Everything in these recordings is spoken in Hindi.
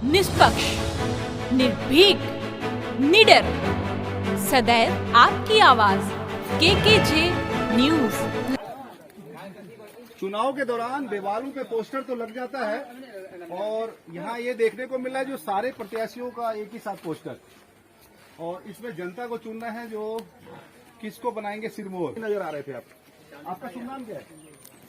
निष्पक्ष, निर्भीक, निडर, सदैव आपकी आवाज। केकेजे न्यूज। चुनाव के दौरान दीवारों पे पोस्टर तो लग जाता है और यहाँ ये देखने को मिला है जो सारे प्रत्याशियों का एक ही साथ पोस्टर, और इसमें जनता को चुनना है जो किसको बनाएंगे सिरमौर। नजर आ रहे थे आप। आपका शुभ नाम क्या है?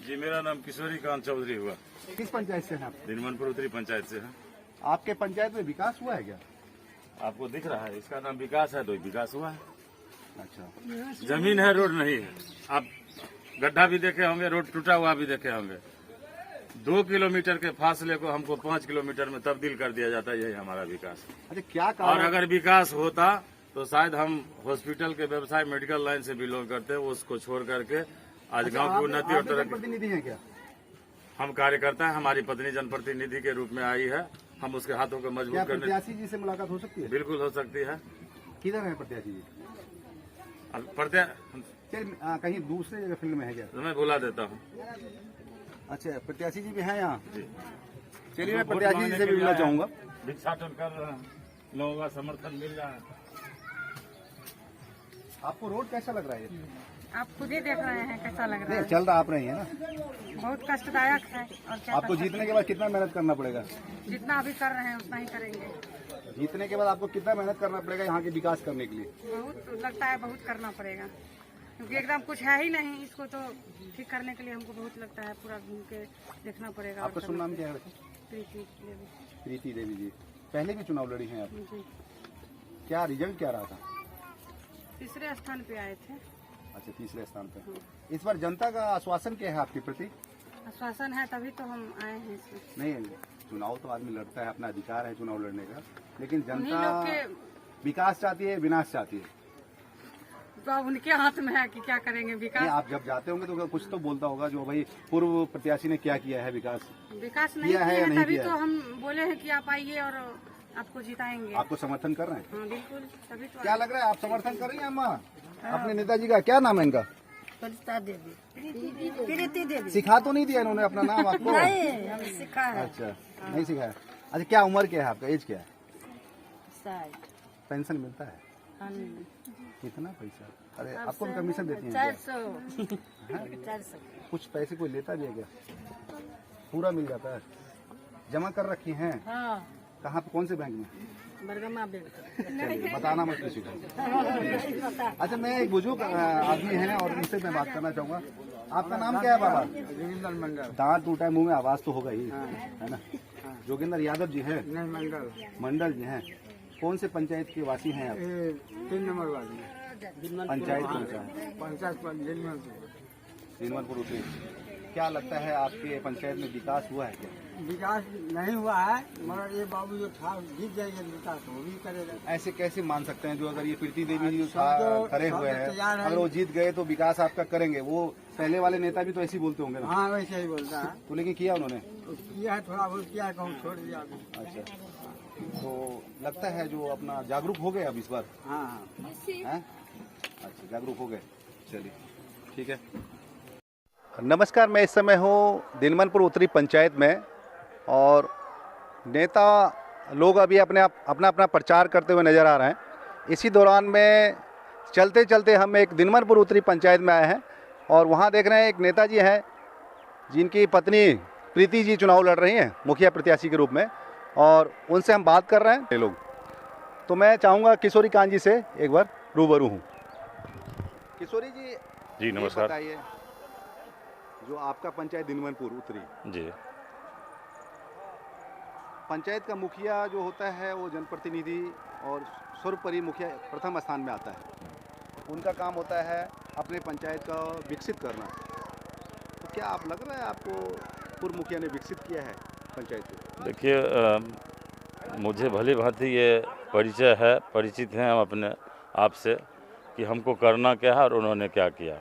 जी, मेरा नाम किशोरी कांत चौधरी हुआ। किस पंचायत से हैं आप? दिनमनपुर उत्तरी पंचायत से है। आपके पंचायत में विकास हुआ है क्या? आपको दिख रहा है, इसका नाम विकास है तो विकास हुआ है। अच्छा, जमीन है, रोड नहीं है। आप गड्ढा भी देखे होंगे, रोड टूटा हुआ भी देखे होंगे। 2 किलोमीटर के फासले को हमको 5 किलोमीटर में तब्दील कर दिया जाता है। यही हमारा विकास है। अच्छा, क्या और कारण? अगर विकास होता तो शायद हम हॉस्पिटल के व्यवसाय मेडिकल लाइन से बिलोंग करते हैं, उसको छोड़ करके आज गांव की उन्नति और तरक्की। प्रतिनिधि है क्या? हम कार्यकर्ता हैं, हमारी पत्नी जनप्रतिनिधि के रूप में आई है। हम उसके हाथों को क्या मजबूत करने। प्रत्याशी जी से मुलाकात हो सकती है? बिल्कुल हो सकती है। किधर है प्रत्याशी जी? कहीं दूसरे जगह फील्ड में है क्या? तो मैं बुला देता हूँ। अच्छा, प्रत्याशी जी भी हैं यहाँ। जी। चलिए, मैं प्रत्याशी जी से भी मिलना चाहूंगा। भिक्षाटन कर रहे हैं, लोगों का समर्थन मिल रहा है। आपको रोड कैसा लग रहा है ये? आप खुद ही देख रहे हैं कैसा लग रहा नहीं, है। चल रहा आप रही है ना। बहुत कष्टदायक है। और क्या आपको जीतने के बाद कितना मेहनत करना पड़ेगा? जितना अभी कर रहे हैं उतना ही करेंगे। जीतने के बाद आपको कितना मेहनत करना पड़ेगा यहाँ के विकास करने के लिए? बहुत लगता है, बहुत करना पड़ेगा, क्योंकि एकदम कुछ है ही नहीं। इसको तो ठीक करने के लिए हमको बहुत लगता है, पूरा घूम के देखना पड़ेगा। आपका शुभ नाम क्या है? प्रीति देवी। प्रीति देवी जी, पहले भी चुनाव लड़ी हैं आप। जी, क्या रिजल्ट क्या रहा था? तीसरे स्थान पे आए थे। अच्छा, तीसरे स्थान पे। इस बार जनता का आश्वासन क्या है आपके प्रति? आश्वासन है तभी तो हम आए हैं इसमें। नहीं, चुनाव तो आदमी लड़ता है, अपना अधिकार है चुनाव लड़ने का, लेकिन उन्हीं जनता लोग के विकास चाहती है, विनाश चाहती है। तो अब उनके हाथ में है कि क्या करेंगे। नहीं, विकास आप जब जाते होंगे तो कुछ तो बोलता होगा जो भाई पूर्व प्रत्याशी ने क्या किया है, विकास विकास नहीं किया है किया या है, नहीं तभी किया तो है? हम बोले हैं कि आप आइए और आपको जिताएंगे। आपको समर्थन कर रहे हैं? हाँ बिल्कुल, तभी तो क्या लग रहा है आप समर्थन कर रही हैं अम्मा अपने नेताजी का? क्या नाम है इनका? प्रीति देवी। सिखा तो नहीं दिया इन्होंने अपना नाम आपको? नहीं, हम सिखा है। अच्छा, नहीं सिखाया। अच्छा, क्या उम्र क्या है आपका, एज क्या है? 60। पेंशन मिलता है? हाँ, कितना पैसा? अरे आपको भी कमीशन देती हैं 400। कुछ पैसे कोई लेता भी है क्या? पूरा मिल जाता है? जमा कर रखी हैं? हाँ, कहाँ पे, कौन से बैंक में? बरगमा बैंक। चलिए, बताना मत किसी को। अच्छा, मैं एक बुजुर्ग आदमी है और उनसे मैं बात करना चाहूँगा। आपका नाम क्या है बाबा? जोगिंदर मंडल। दांत टूटा है, मुंह में आवाज तो होगा ही, है ना? जोगिंदर यादव जी हैं? नहीं, मंडल। मंडल जी हैं। कौन से पंचायत के वासी हैं आप? 3 नंबर वाली पंचायत कौन सा है? पंचायत दिनमनपुर उत्तरी। क्या लगता है आपके पंचायत में विकास हुआ है क्या? विकास नहीं हुआ है, मगर ये बाबू जो था जीत जाएंगे, विकास वो भी करेगा। ऐसे कैसे मान सकते हैं जो अगर ये प्रीति देवी जी सब खड़े हुए सब तैयार हैं, है। अगर वो जीत गए तो विकास आपका करेंगे? वो पहले वाले नेता भी तो ऐसे ही बोलते होंगे ना? हाँ, वैसे ही बोलता है। तो लेकिन किया उन्होंने? किया है, थोड़ा बहुत किया है, कहूँ छोड़ दिया अभी। अच्छा, तो लगता है जो अपना जागरूक हो गए अब इस बार? हाँ, हैं? अच्छा, जागरूक हो गए। चलिए, ठीक है। नमस्कार, मैं इस समय हूँ दिनमनपुर उत्तरी पंचायत में और नेता लोग अभी अपना अपना प्रचार करते हुए नज़र आ रहे हैं। इसी दौरान में चलते चलते हम एक दिनमनपुर उत्तरी पंचायत में आए हैं और वहाँ देख रहे हैं एक नेताजी हैं जिनकी पत्नी प्रीति जी चुनाव लड़ रही हैं मुखिया प्रत्याशी के रूप में, और उनसे हम बात कर रहे हैं। ये लोग तो मैं चाहूँगा किशोरी कांत जी से एक बार रूबरू हूँ। किशोरी जी, जी नमस्कार। बताइए, जो आपका पंचायत दिनमनपुर उत्तरी, जी, पंचायत का मुखिया जो होता है वो जनप्रतिनिधि और सर्वोपरि मुखिया प्रथम स्थान में आता है। उनका काम होता है अपने पंचायत का विकसित करना। तो क्या आप लग रहा है आपको पूर्व मुखिया ने विकसित किया है पंचायत को? देखिए, मुझे भली भांति ये परिचय है, परिचित हैं हम अपने आप से कि हमको करना क्या है और उन्होंने क्या किया।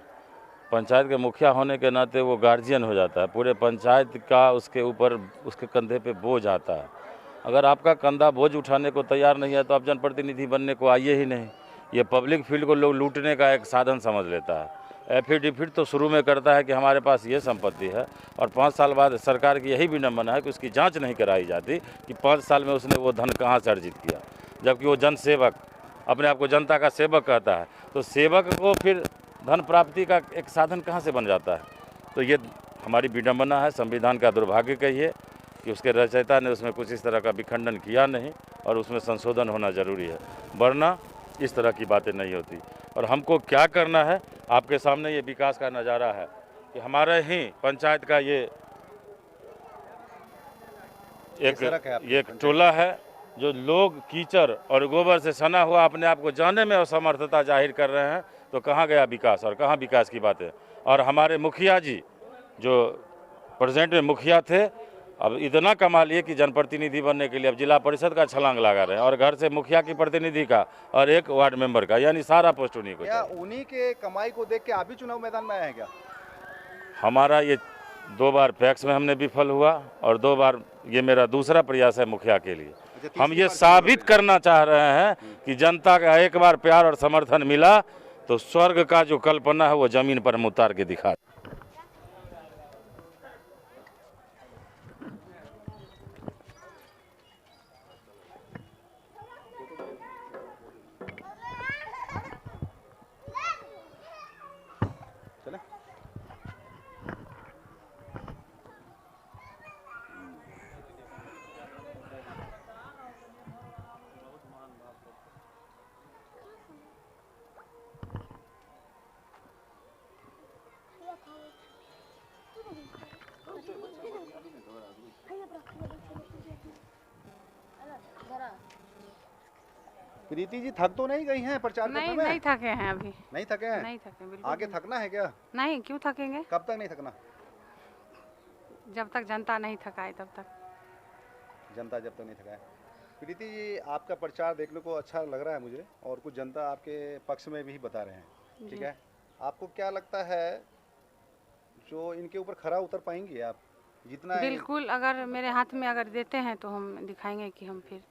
पंचायत के मुखिया होने के नाते वो गार्जियन हो जाता है, पूरे पंचायत का उसके ऊपर, उसके कंधे पे बोझ आता है। अगर आपका कंधा बोझ उठाने को तैयार नहीं है तो आप जनप्रतिनिधि बनने को आइए ही नहीं। ये पब्लिक फील्ड को लोग लूटने का एक साधन समझ लेता है। एफिडेविट तो शुरू में करता है कि हमारे पास ये संपत्ति है, और 5 साल बाद सरकार की यही विडम्बना है कि उसकी जांच नहीं कराई जाती कि 5 साल में उसने वो धन कहाँ से अर्जित किया, जबकि वो जन सेवक अपने आप को जनता का सेवक कहता है। तो सेवक को फिर धन प्राप्ति का एक साधन कहाँ से बन जाता है? तो ये हमारी विडम्बना है, संविधान का दुर्भाग्य कहिए कि उसके रचयिता ने उसमें कुछ इस तरह का विखंडन किया नहीं, और उसमें संशोधन होना ज़रूरी है, वरना इस तरह की बातें नहीं होती। और हमको क्या करना है, आपके सामने ये विकास का नज़ारा है कि हमारे ही पंचायत का ये एक टोला है जो लोग कीचड़ और गोबर से सना हुआ अपने आप को जाने में असमर्थता जाहिर कर रहे हैं। तो कहाँ गया विकास और कहाँ विकास की बातें? और हमारे मुखिया जी जो प्रेजेंट में मुखिया थे, अब इतना कमा लिए कि जनप्रतिनिधि बनने के लिए अब जिला परिषद का छलांग लगा रहे हैं, और घर से मुखिया की प्रतिनिधि का और एक वार्ड मेंबर का, यानी सारा पोस्ट उन्हीं को। क्या उन्हीं के कमाई को देख के आप भी चुनाव मैदान में आए हैं क्या? हमारा ये 2 बार पैक्स में हमने विफल हुआ, और 2 बार ये मेरा दूसरा प्रयास है मुखिया के लिए। हम ये साबित करना चाह रहे हैं कि जनता का एक बार प्यार और समर्थन मिला तो स्वर्ग का जो कल्पना है वो जमीन पर हम उतार के दिखा। प्रीति जी थक तो नहीं गई हैं प्रचार करने में? नहीं थके हैं अभी। नहीं थके हैं? नहीं थके, बिल्कुल आगे थकना है क्या? नहीं, क्यों थकेंगे? कब तक नहीं थकना? जब तक जनता नहीं थकाए तब तक। जनता जब तक नहीं थकाए। प्रीति जी आपका प्रचार देखने को अच्छा लग रहा है मुझे, और कुछ जनता आपके पक्ष में भी बता रहे हैं, ठीक है? आपको क्या लगता है जो इनके ऊपर खरा उतर पाएंगे आप? जितना बिल्कुल, अगर मेरे हाथ में अगर देते हैं तो हम दिखाएंगे कि हम फिर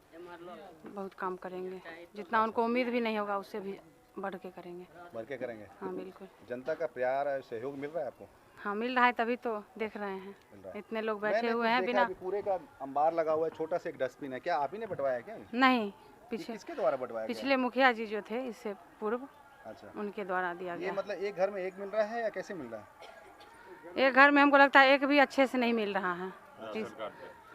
बहुत काम करेंगे, जितना उनको उम्मीद भी नहीं होगा उससे भी बढ़ के करेंगे। बढ़ के करेंगे? हाँ बिल्कुल। जनता का प्यार और सहयोग मिल रहा है आपको? हाँ मिल रहा है, तभी तो देख रहे हैं इतने लोग बैठे हुए हैं बिना। पूरे का अंबार लगा हुआ है, छोटा सा एक डस्टबिन है, क्या आप ही ने बंटवाया क्या? नहीं, पीछे किसके द्वारा बंटवाया? पिछले मुखिया जी जो थे इससे पूर्व, अच्छा, उनके द्वारा दिया गया। ये मतलब एक घर में एक मिल रहा है या कैसे मिल रहा है? एक घर में हमको लगता है एक भी अच्छे से नहीं मिल रहा है।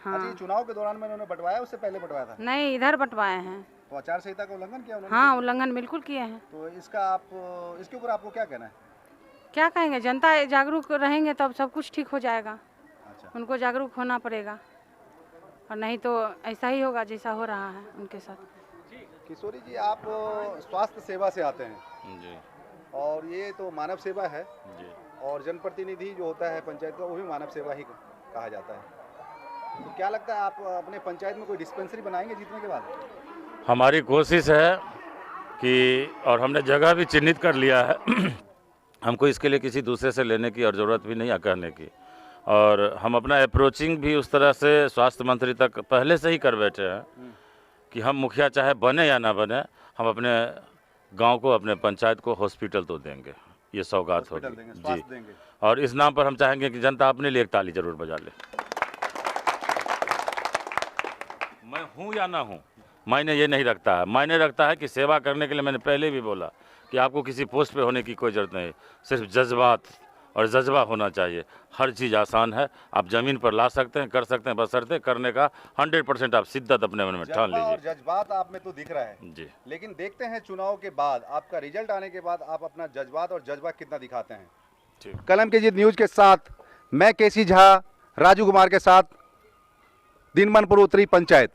हाँ। अच्छा, चुनाव के दौरान में उन्होंने बंटवाया, उससे पहले बंटवाया था? नहीं, इधर बंटवाए हैं। तो आचार संहिता का उल्लंघन किया उन्होंने? हाँ, उल्लंघन बिल्कुल किए हैं। तो इसका आप इसके ऊपर आपको क्या कहना है? क्या कहेंगे, जनता जागरूक रहेंगे तब सब कुछ ठीक हो जाएगा। अच्छा, उनको जागरूक होना पड़ेगा, और नहीं तो ऐसा ही होगा जैसा हो रहा है उनके साथ। किशोरी जी आप स्वास्थ्य सेवा से आते हैं जी, और ये तो मानव सेवा है जी, और जनप्रतिनिधि जो होता है पंचायत का वो भी मानव सेवा ही कहा जाता है। तो क्या लगता है आप अपने पंचायत में कोई डिस्पेंसरी बनाएंगे जीतने के बाद? हमारी कोशिश है कि, और हमने जगह भी चिन्हित कर लिया है हमको इसके लिए किसी दूसरे से लेने की और ज़रूरत भी नहीं है कहने की, और हम अपना अप्रोचिंग भी उस तरह से स्वास्थ्य मंत्री तक पहले से ही कर बैठे हैं कि हम मुखिया चाहे बने या ना बने, हम अपने गांव को, अपने पंचायत को हॉस्पिटल तो देंगे, ये सौगात होगी जी। और इस नाम पर हम चाहेंगे कि जनता अपने लिए एक ताली जरूर बजा ले। मैं हूँ या ना हूँ मायने ये नहीं रखता है, मायने रखता है कि सेवा करने के लिए, मैंने पहले भी बोला कि आपको किसी पोस्ट पे होने की कोई ज़रूरत नहीं, सिर्फ जज्बात और जज्बा होना चाहिए। हर चीज़ आसान है, आप ज़मीन पर ला सकते हैं, कर सकते हैं, बशर्ते करने का 100% आप शिद्दत अपने मन में ठान लीजिए। जज्बात आप में तो दिख रहा है जी, लेकिन देखते हैं चुनाव के बाद, आपका रिजल्ट आने के बाद आप अपना जज्बात और जज्बा कितना दिखाते हैं। ठीक। कलम की जीत न्यूज़ के साथ मैं केसी झा, राजू कुमार के साथ, दिनमनपुर उत्तरी पंचायत।